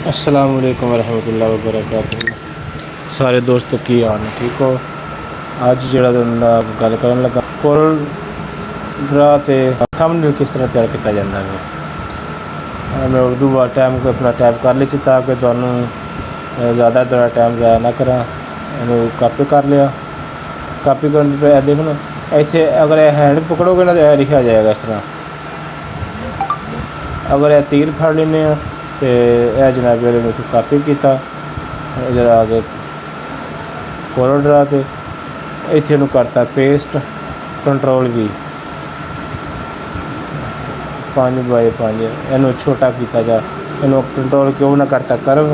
अस्सलाम वालेकुम रहमतुल्लाहि व बरकातुहू। सारे दोस्तों की हाल है, ठीक हो। अज जो गल कर लगा coreldraw ते थंबनेल किस तरह तैयार किया जाता है। मैं उर्दू वाला टाइम को अपना टाइप कर ली सी ताकि तुहानू ज़्यादा थोड़ा टाइम ज़ाया ना करा। इन्हू कापी कर लिया। कापी करने पे देखो ना, इतने अगर यह हैंड पकड़ोगे ना तो यह लिखा जाएगा इस तरह। अगर यह तीर फड़ लेने तो यह जनाब वाले कापी किया। इधर आ गए coreldraw ते इतने करता पेस्ट कंट्रोल V 5x5 इनू छोटा किया जा। इनू कंट्रोल क्यों ना करता कर्व।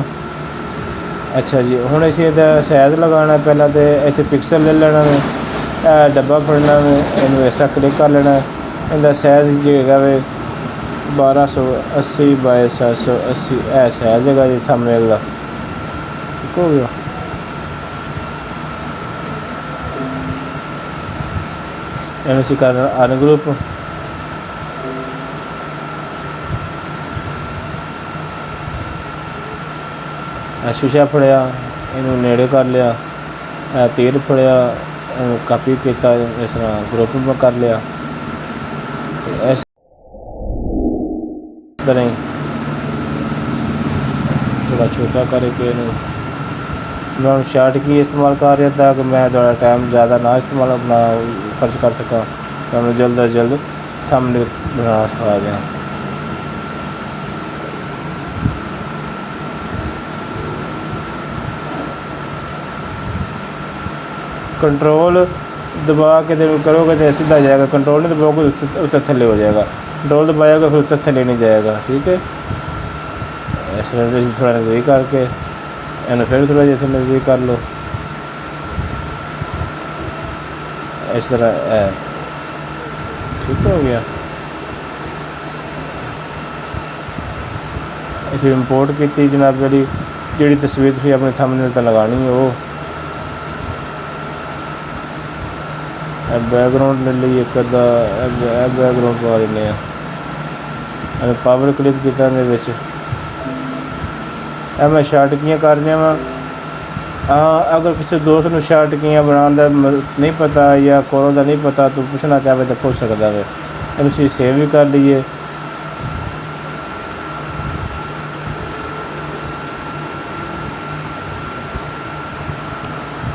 अच्छा जी, हुण असीं इहदा साइज़ लगाना। पहला तो इत्थे पिक्सल ले लेना वे, डब्बा फड़ना वे, इनू इस तरह क्लिक कर लेना। इहदा साइज़ जो है वे 1280 बाय 780 यह साइज़ है जी थंबनेल का। ठीक हो गया। इन्हू असीं करना अनग्रुप। शीशा फड़िया, इनू नेड़े कर लिया। तीर फड़िया, कापी किया, इस तरह ग्रुप में कर लिया। इस तरह ही थोड़ा छोटा करके मैं शार्ट की इस्तेमाल कर रहा था कि मैं थोड़ा टाइम ज़्यादा ना इस्तेमाल अपना खर्च कर सका, तो मैं जल्द अज जल्द थंबनेल बनाना सिखा गया। कंट्रोल दबा के करोगे तो सीधा जाएगा। कंट्रोल नहीं दबाओगे उत्तर थले हो जाएगा। कंट्रोल दबाएगा फिर उत्तर थले नहीं जाएगा। ठीक है। इस तरह थोड़ा नज़दीक करके इन्हें फिर थोड़ा जैसे नज़दीक कर लो। इस तरह है। ठीक हो गया। इसे इंपोर्ट की जनाब वाली जी तस्वीर तुम अपने थंबनेल ते लगानी है वो बैकग्राउंड ले ली एक अद्धा बैकग्राउंड पा लें। पावर क्लिप किया मैं शार्ट कियां कर रहा वा। हाँ, अगर किसी दोस्त को शार्ट कियां बनाने नहीं पता या corel का नहीं पता तो पूछना चाहे तो पूछ सकता है। इनू सेव भी कर लीए।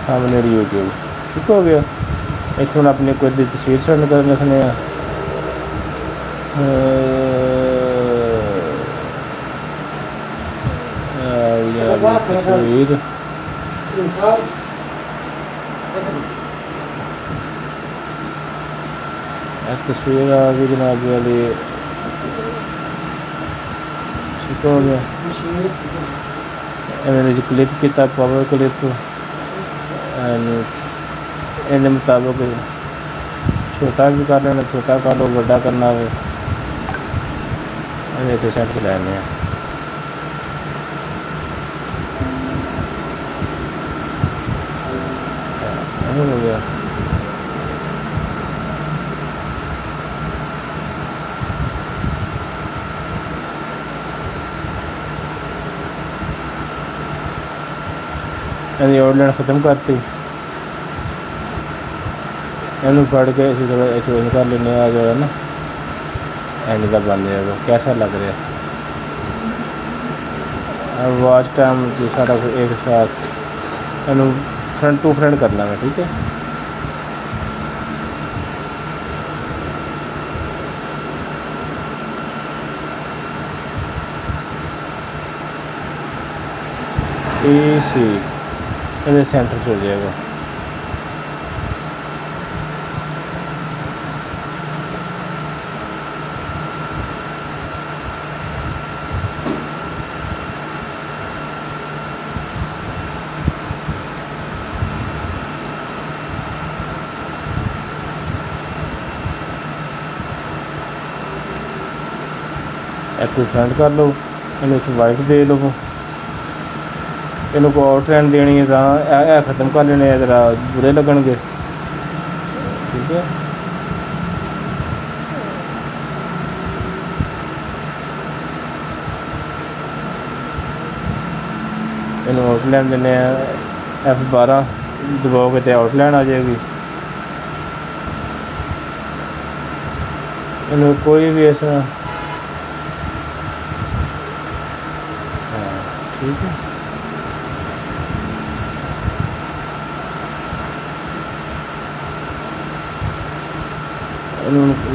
Thumbnail YouTube. ठीक हो गया। इतने हम अपनी कोई तस्वीर सेंड कर रखने तस्वीर तस्वीर आ गई जनाब वाली। ठीक हो गया। इन्हें क्लिप किया पावर क्लिप इन मुताबिक छोटा भी कर लेना, छोटा कर लो, बड़ा करना हो इतने सेट चलाने। हो गया। आउटलाइन ख़त्म करती। इनू पढ़ के इसी थोड़ा इसे कर लेने जो है ना एंड का बन जाएगा। कैसा लग रहा है। वॉच टाइम सारा एक साथ इनू फ्रंट टू फ्रंट करना है। ठीक है। इसे सेंटर से हो जाएगा। एक फ्रंट कर लो, इन्हें वाइट दे लो। इन्हों को आउटलाइन देनी है तो ख़त्म कर लेने जरा बुरे लगनगे। ठीक है। इन्हू आउटलाइन देने F12 दबाओगे तो आउटलाइन आ जाएगी। इन्हू कोई भी ऐसा ठीक है।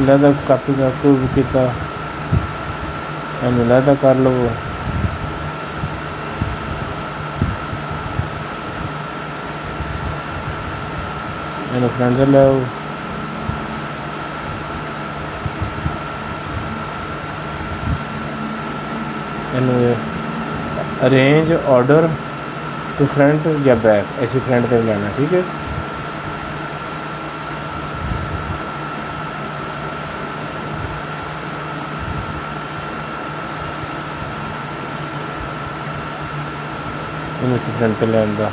लहदा कापी का कोई किया लहदा कर लो। इन फ्रेंड से लो इन अरेंज ऑर्डर टू फ्रंट या बैक ऐसी फ्रंट पे लेना। ठीक है। फ्रंट पे लेना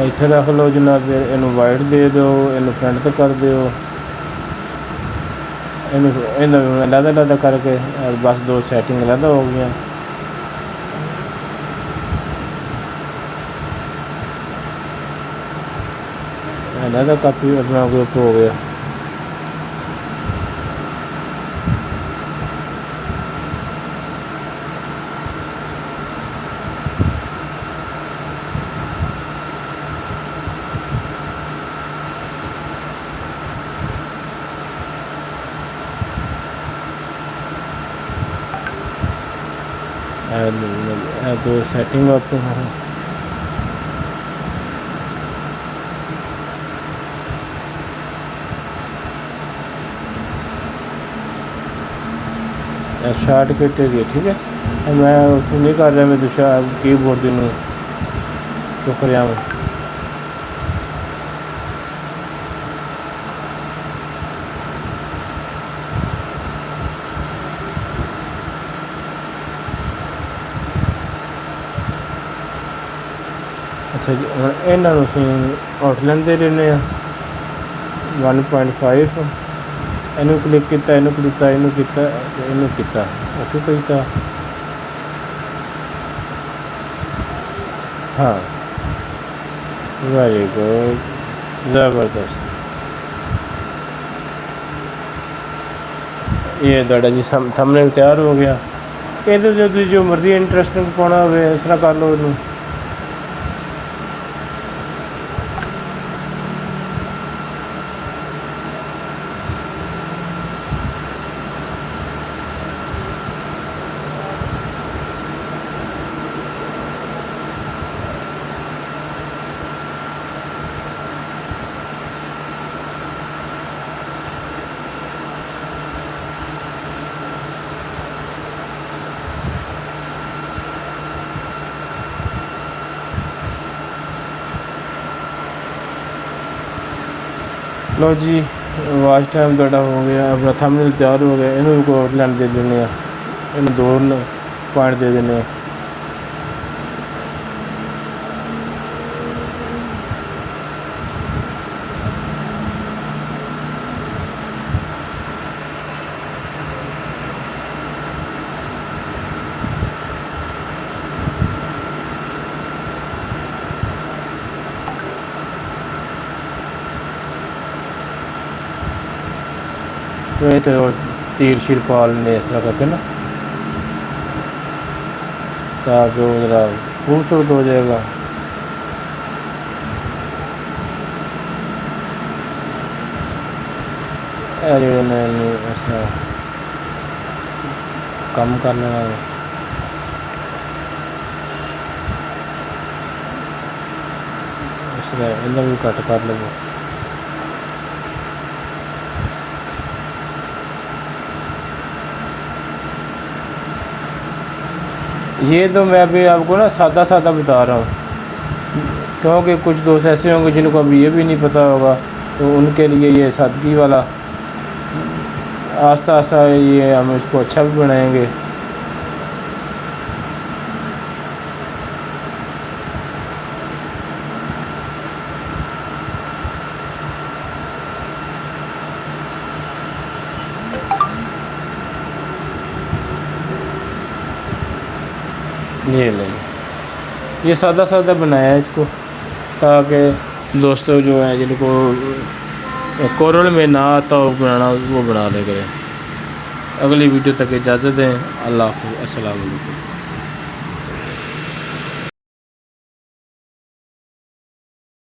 इत्थे रख लो जनाब। इनू वाइट दे दो, इनू फ्रंट तो कर दो, इनू लहदा लहदा करके बस दो सैटिंग लहदा हो गई। लहदा कापी अपना ग्रुप हो गया। तो सेटिंग आप शार्ट कट है। ठीक है। मैं उसको नहीं कर रहा, मैं दूसरा कीबोर्ड दिन चुक रहा हूँ। अच्छा जी, हम इन्हों असी आउटलाइन दे रहे 1.5 इनू क्लिक किया, इनू किया, इनू किया, इनू किया, ओके किया। हाँ वेरी गुड, ज़बरदस्त। ये दादा जी थंबनेल तैयार हो गया। ये जो मर्जी इंटरेस्टिंग पाना हो इस तरह कर लो। इनू लो जी, वाच टाइम थोड़ा हो गया। अपना थंबनेल तैयार हो गया। इनू भी आउटलाइन दे देने, इन 2 पॉइंट दे देने। तो तीर शीर पा लेने इस तरह करके ना, ताकि वो ज़रा खूबसूरत हो जाएगा। ऐसा कम कर लेना। इन्हें भी कट कर लो। ये तो मैं अभी आपको ना सादा सादा बता रहा हूँ, क्योंकि कुछ दोस्त ऐसे होंगे जिनको अभी ये भी नहीं पता होगा, तो उनके लिए ये सादगी वाला आस्ता आस्ता ये हम इसको अच्छा भी बनाएंगे। ये ले, ये सादा सादा बनाया है इसको, ताकि दोस्तों जो है जिनको कोरल में ना आता हो बनाना वो बना ले करें। अगली वीडियो तक इजाज़त दें। अल्लाह हाफ़िज़, अस्सलाम वालेकुम।